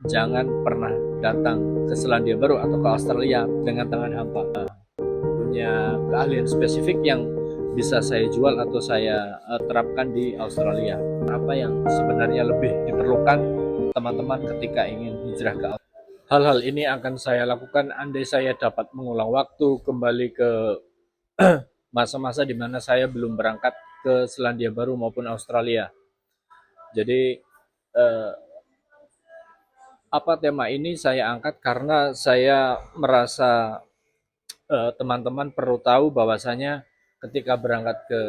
Jangan pernah datang ke Selandia Baru atau ke Australia dengan tangan hampa. Punya keahlian spesifik yang bisa saya jual atau saya terapkan di Australia. Apa yang sebenarnya lebih diperlukan teman-teman ketika ingin hijrah ke Australia? Hal-hal ini akan saya lakukan andai saya dapat mengulang waktu kembali ke masa-masa di mana saya belum berangkat ke Selandia Baru maupun Australia. Jadi eh, apa tema ini saya angkat karena saya merasa teman-teman perlu tahu bahwasanya ketika berangkat ke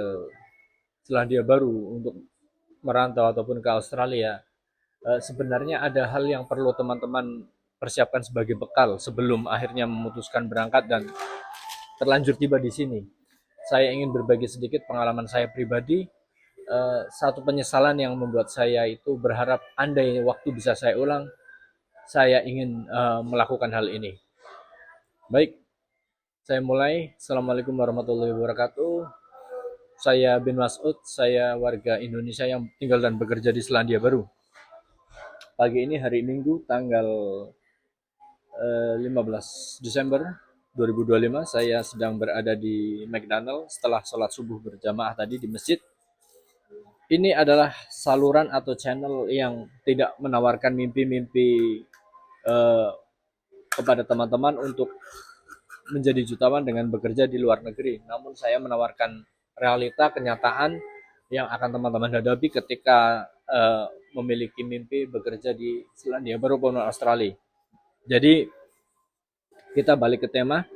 Selandia Baru untuk merantau ataupun ke Australia, sebenarnya ada hal yang perlu teman-teman persiapkan sebagai bekal sebelum akhirnya memutuskan berangkat dan terlanjur tiba di sini. Saya ingin berbagi sedikit pengalaman saya pribadi. Satu penyesalan yang membuat saya itu berharap andai waktu bisa saya ulang, saya ingin melakukan hal ini. Baik, saya mulai. Assalamualaikum warahmatullahi wabarakatuh. Saya bin Mas'ud, saya warga Indonesia yang tinggal dan bekerja di Selandia Baru. Pagi ini hari Minggu tanggal 15 Desember 2025, saya sedang berada di McDonald setelah sholat subuh berjamaah tadi di masjid. Ini adalah saluran atau channel yang tidak menawarkan mimpi-mimpi eh, kepada teman-teman untuk menjadi jutawan dengan bekerja di luar negeri. Namun saya menawarkan realita, kenyataan yang akan teman-teman hadapi ketika memiliki mimpi bekerja di Selandia Baru maupun Australia. Jadi kita balik ke tema,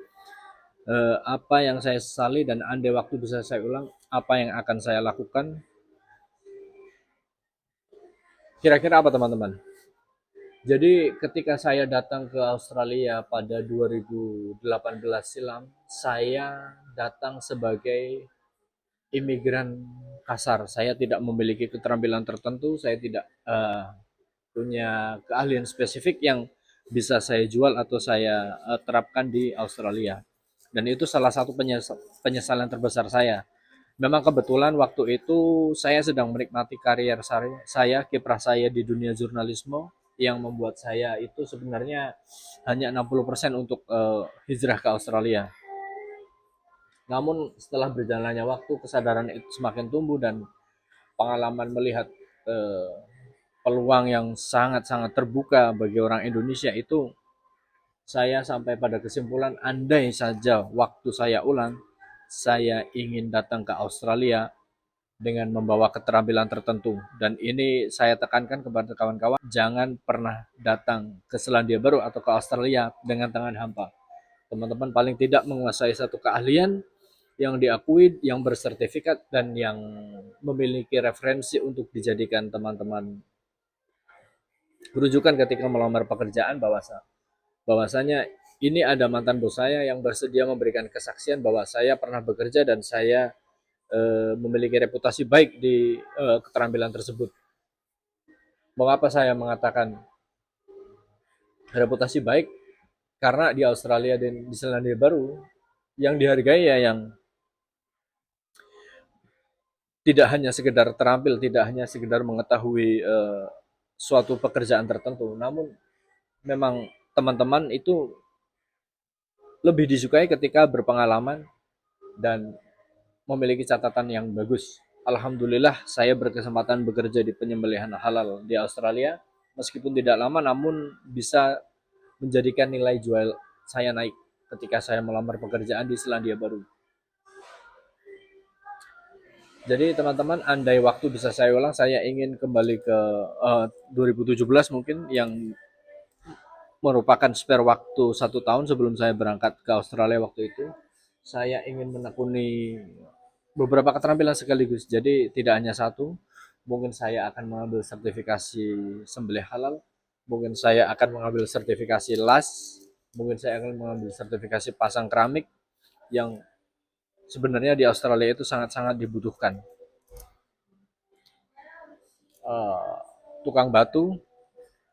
apa yang saya sesali dan andai waktu bisa saya ulang, apa yang akan saya lakukan. Kira-kira apa teman-teman? Jadi ketika saya datang ke Australia pada 2018 silam, saya datang sebagai imigran kasar. Saya tidak memiliki keterampilan tertentu, saya tidak punya keahlian spesifik yang bisa saya jual atau saya terapkan di Australia. Dan itu salah satu penyesalan terbesar saya. Memang kebetulan waktu itu saya sedang menikmati karier saya, kiprah saya di dunia jurnalisme yang membuat saya itu sebenarnya hanya 60% untuk hijrah ke Australia. Namun setelah berjalannya waktu, kesadaran itu semakin tumbuh dan pengalaman melihat eh, peluang yang sangat-sangat terbuka bagi orang Indonesia itu, saya sampai pada kesimpulan andai saja waktu saya ulang, saya ingin datang ke Australia dengan membawa keterampilan tertentu. Dan ini saya tekankan kepada kawan-kawan, jangan pernah datang ke Selandia Baru atau ke Australia dengan tangan hampa. Teman-teman paling tidak menguasai satu keahlian yang diakui, yang bersertifikat, dan yang memiliki referensi untuk dijadikan teman-teman rujukan ketika melamar pekerjaan, bahwasanya ini ada mantan bos saya yang bersedia memberikan kesaksian bahwa saya pernah bekerja dan saya memiliki reputasi baik di keterampilan tersebut. Mengapa saya mengatakan reputasi baik? Karena di Australia dan di Selandia Baru yang dihargai ya yang tidak hanya sekedar terampil, tidak hanya sekedar mengetahui suatu pekerjaan tertentu, namun memang teman-teman itu lebih disukai ketika berpengalaman dan memiliki catatan yang bagus. Alhamdulillah saya berkesempatan bekerja di penyembelihan halal di Australia. Meskipun tidak lama namun bisa menjadikan nilai jual saya naik ketika saya melamar pekerjaan di Selandia Baru. Jadi teman-teman, andai waktu bisa saya ulang, saya ingin kembali ke 2017 mungkin, yang merupakan spare waktu 1 tahun sebelum saya berangkat ke Australia waktu itu. Saya ingin menekuni beberapa keterampilan sekaligus. Jadi tidak hanya satu. Mungkin saya akan mengambil sertifikasi sembelih halal. Mungkin saya akan mengambil sertifikasi las. Mungkin saya akan mengambil sertifikasi pasang keramik yang sebenarnya di Australia itu sangat-sangat dibutuhkan. Eh, Tukang batu,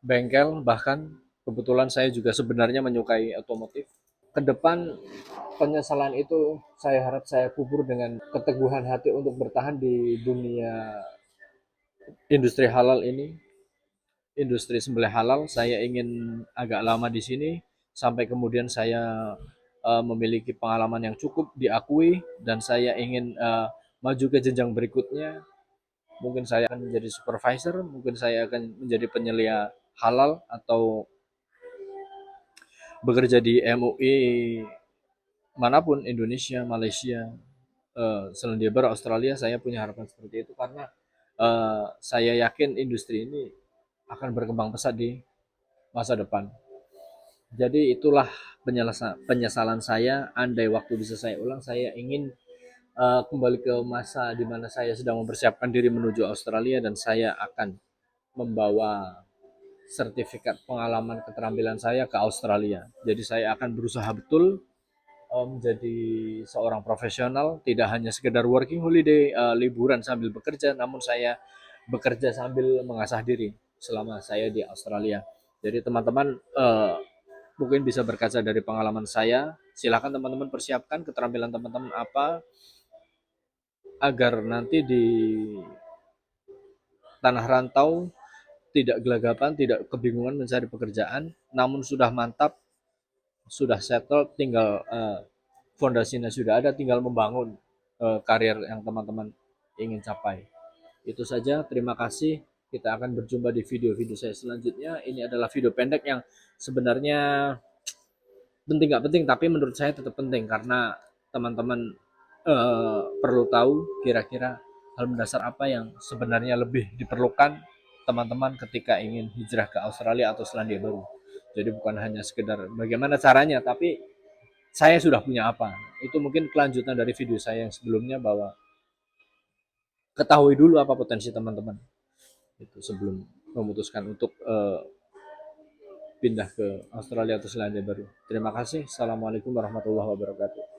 bengkel, bahkan kebetulan saya juga sebenarnya menyukai otomotif. Ke depan penyesalan itu saya harap saya kubur dengan keteguhan hati untuk bertahan di dunia industri halal ini. industri sembelih halal. Saya ingin agak lama di sini sampai kemudian saya memiliki pengalaman yang cukup diakui dan saya ingin maju ke jenjang berikutnya. Mungkin saya akan menjadi supervisor, mungkin saya akan menjadi penyelia halal atau bekerja di MUI manapun, Indonesia, Malaysia, Selandia Baru, Australia. Saya punya harapan seperti itu karena saya yakin industri ini akan berkembang pesat di masa depan. Jadi itulah penyesalan saya. Andai waktu bisa saya ulang, saya ingin kembali ke masa di mana saya sedang mempersiapkan diri menuju Australia dan saya akan membawa sertifikat pengalaman keterampilan saya ke Australia. Jadi saya akan berusaha betul menjadi seorang profesional, tidak hanya sekedar working holiday, liburan sambil bekerja, namun saya bekerja sambil mengasah diri selama saya di Australia. Jadi teman-teman mungkin bisa berkaca dari pengalaman saya. Silakan teman-teman persiapkan keterampilan teman-teman apa agar nanti di tanah rantau tidak gelagapan, tidak kebingungan mencari pekerjaan, namun sudah mantap, sudah settle, tinggal fondasinya sudah ada, tinggal membangun karir yang teman-teman ingin capai. Itu saja, terima kasih. Kita akan berjumpa di video-video saya selanjutnya. Ini adalah video pendek yang sebenarnya penting nggak penting, tapi menurut saya tetap penting karena teman-teman perlu tahu kira-kira hal mendasar apa yang sebenarnya lebih diperlukan teman-teman ketika ingin hijrah ke Australia atau Selandia Baru. Jadi bukan hanya sekedar bagaimana caranya, tapi saya sudah punya apa. Itu mungkin kelanjutan dari video saya yang sebelumnya bahwa ketahui dulu apa potensi teman-teman itu sebelum memutuskan untuk pindah ke Australia atau Selandia Baru. Terima kasih. Assalamualaikum warahmatullahi wabarakatuh.